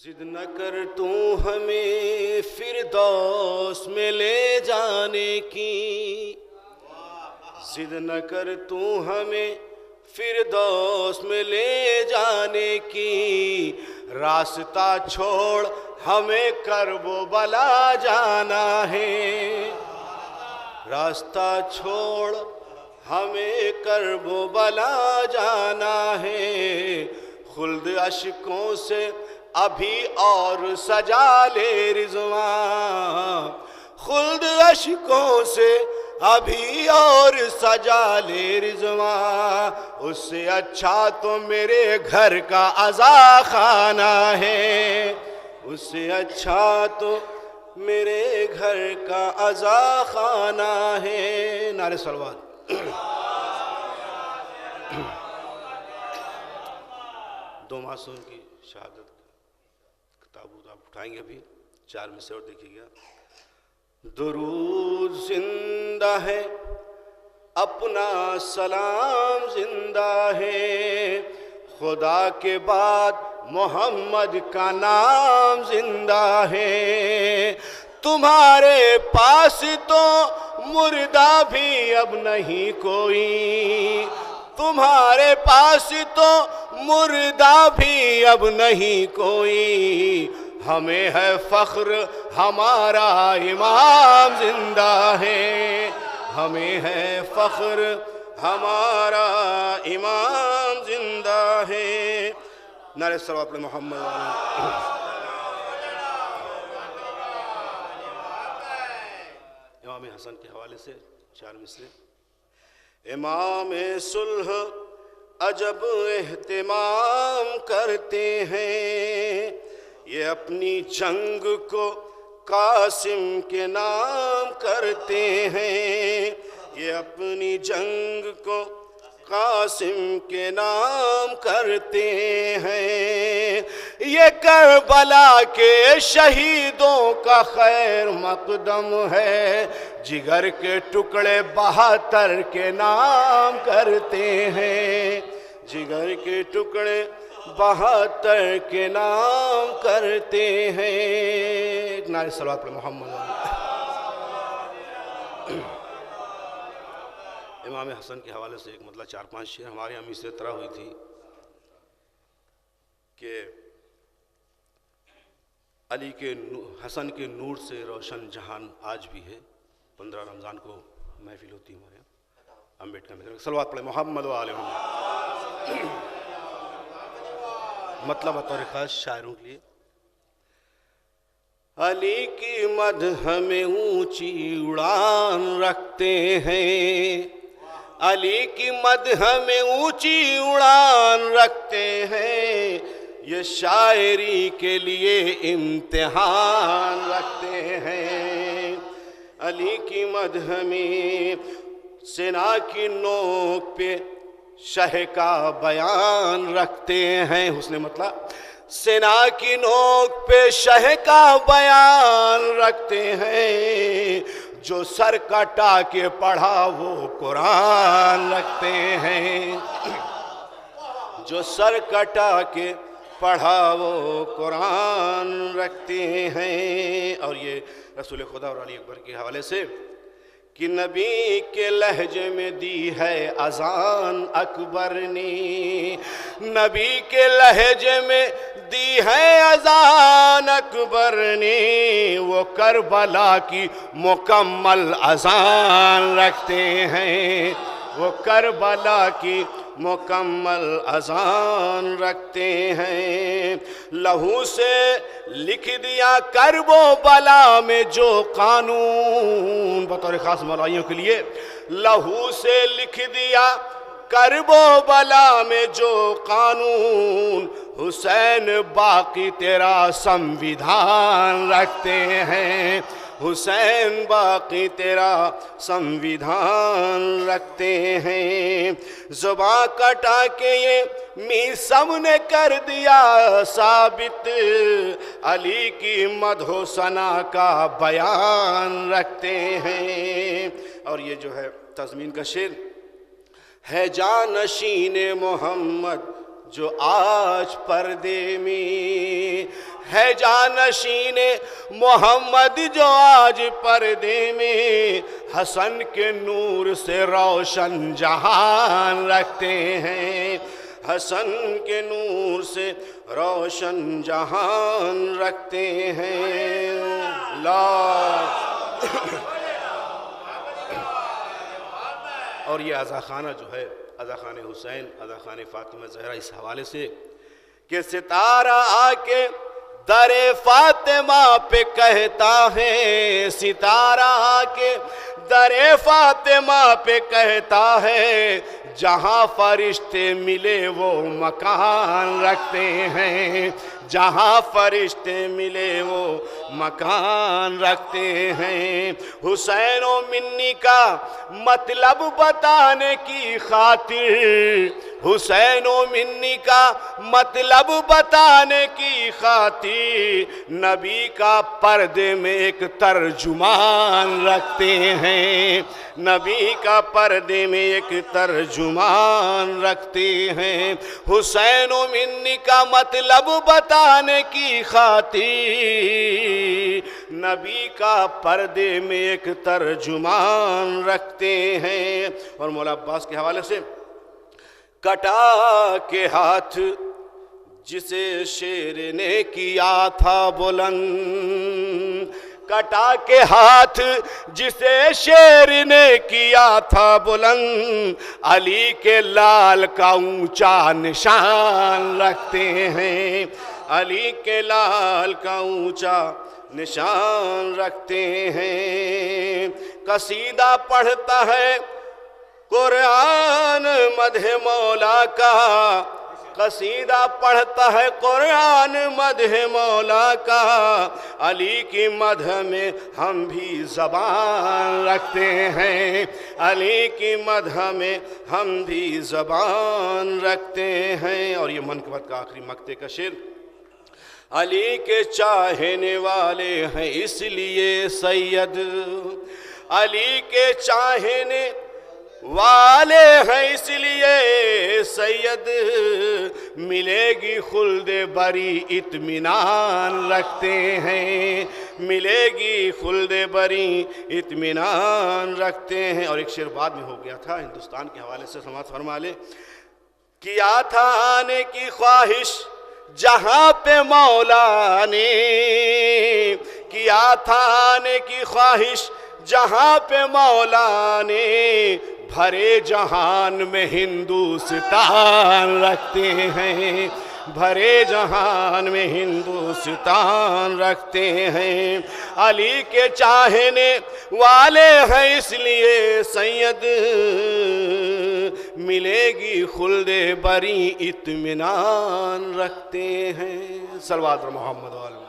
ضد نہ کر تو ہمیں فردوس میں لے جانے کی، ضد نہ کر تو ہمیں فردوس میں لے جانے کی، راستہ چھوڑ ہمیں کرب و بلا جانا ہے، راستہ چھوڑ ہمیں کرب و بلا جانا ہے، خلد اشکوں سے ابھی اور سجا لے رضوان، خلد اشکوں سے ابھی اور سجا لے رضوان، اس سے اچھا تو میرے گھر کا عزا خانہ ہے، اس سے اچھا تو میرے گھر کا عزا خانہ ہے۔ نعرہ صلوات۔ دو معصوم کی شہادت تابوت آپ اٹھائیں گے، ابھی 4 میں سے اور دیکھیے گا۔ درود زندہ ہے، اپنا سلام زندہ ہے، خدا کے بعد محمد کا نام زندہ ہے، تمہارے پاس تو مردہ بھی اب نہیں کوئی، تمہارے پاس تو مردہ بھی اب نہیں کوئی، ہمیں ہے فخر ہمارا امام زندہ ہے، ہمیں ہے فخر ہمارا امام زندہ ہے۔ نعرہ صلوات محمد۔ امام حسن کے حوالے سے 4 مصرے۔ امام صلح عجب اہتمام کرتے ہیں، یہ اپنی جنگ کو قاسم کے نام کرتے ہیں، یہ اپنی جنگ کو قاسم کے نام کرتے ہیں، یہ کربلا کے شہیدوں کا خیر مقدم ہے، جگر کے ٹکڑے 72 کے نام کرتے ہیں، جگر کے ٹکڑے 72 کے نام کرتے ہیں۔ نعرہ صلوات پر محمد۔ امام حسن کے حوالے سے ایک مطلب 4-5 شعر ہمارے یہاں سے طرح ہوئی تھی کہ علی کے حسن کے نور سے روشن جہان آج بھی ہے، 15 رمضان کو محفل ہوتی ہے ہمارے یہاں امبیڈکر میں۔ صلوات پڑھیں محمد و آل محمد۔ مطلب بطور خاص شاعروں کے لیے، علی کی مدح میں اونچی اڑان رکھتے ہیں، علی کی مدح میں اونچی اڑان رکھتے ہیں، یہ شاعری کے لیے امتحان رکھتے ہیں، علی کی مدح میں سنا کی نوک پہ شہ کا بیان رکھتے ہیں، حسن مطلب سنا کی نوک پہ شہ کا بیان رکھتے ہیں، جو سر کٹا کے پڑھا وہ قرآن رکھتے ہیں، جو سر کٹا کے پڑھا وہ قرآن رکھتے ہیں۔ اور یہ رسول خدا اور علی اکبر کے حوالے سے کہ نبی کے لہجے میں دی ہے اذان اکبر نے، نبی کے لہجے میں دی ہے اذان اکبر نے، وہ کربلا کی مکمل اذان رکھتے ہیں، وہ کربلا کی مکمل اذان رکھتے ہیں، لہو سے لکھ دیا کرب و بلا میں جو قانون، بطور خاص مولائیوں کے لیے، لہو سے لکھ دیا کرب و بلا میں جو قانون، حسین باقی تیرا سمویدھان رکھتے ہیں، حسین باقی تیرا سمویدھان رکھتے ہیں، زباں کٹا کے یہ میثم نے کر دیا ثابت، علی کی مدح و ثنا کا بیان رکھتے ہیں۔ اور یہ جو ہے تضمین کا شعر ہے، جانشین محمد جو آج پردے میں ہے جانشین محمد جو آج پردے میں حسن کے نور سے روشن جہان رکھتے ہیں، حسن کے نور سے روشن جہان رکھتے ہیں۔ اور یہ عزا خانہ جو ہے، عزا خانہ حسین، عزا خانہ فاطمہ زہرا، اس حوالے سے کہ ستارہ آ کے در فاطمہ پہ کہتا ہے، ستارہ آ کے در فاطمہ پہ کہتا ہے، جہاں فرشتے ملے وہ مکان رکھتے ہیں، جہاں فرشتے ملے وہ مکان رکھتے ہیں۔ حسین و منی کا مطلب بتانے کی خاطر، حسین و منی کا مطلب بتانے کی خاطر نبی کا پردے میں ایک ترجمان رکھتے ہیں، نبی کا پردے میں ایک ترجمان رکھتے ہیں۔ حسین و منی کا مطلب بتانے کی خاطر نبی کا پردے میں ایک ترجمان رکھتے ہیں۔ اور مولا عباس کے حوالے سے کٹا کے ہاتھ جسے شیر نے کیا تھا بلند، کٹا کے ہاتھ جسے شیر نے کیا تھا بلند، علی کے لال کا اونچا نشان رکھتے ہیں، علی کے لال کا اونچا نشان رکھتے ہیں۔ قصیدہ پڑھتا ہے قرآن مدح مولا کا، قصیدہ پڑھتا ہے قرآن مدح مولا کا، علی کی مدح میں ہم بھی زبان رکھتے ہیں، علی کی مدح میں ہم بھی زبان رکھتے ہیں۔ اور یہ منقبت کا آخری مقطع کا شعر، علی کے چاہنے والے ہیں اس لیے سید، علی کے چاہنے والے ہیں اس لیے سید، ملے گی خلد بری اطمینان رکھتے ہیں، ملے گی خلد بری اطمینان رکھتے ہیں۔ اور ایک شعر بعد میں ہو گیا تھا، ہندوستان کے حوالے سے سماعت فرما لے، کیا تھا آنے کی خواہش جہاں پہ مولا نے، کیا تھا آنے کی خواہش جہاں پہ مولا نے، بھرے جہان میں ہندوستان رکھتے ہیں، بھرے جہان میں ہندوستان رکھتے ہیں، علی کے چاہنے والے ہیں اس لیے سید، ملے گی خلد بری اطمینان رکھتے ہیں۔ صلوات محمد علیہ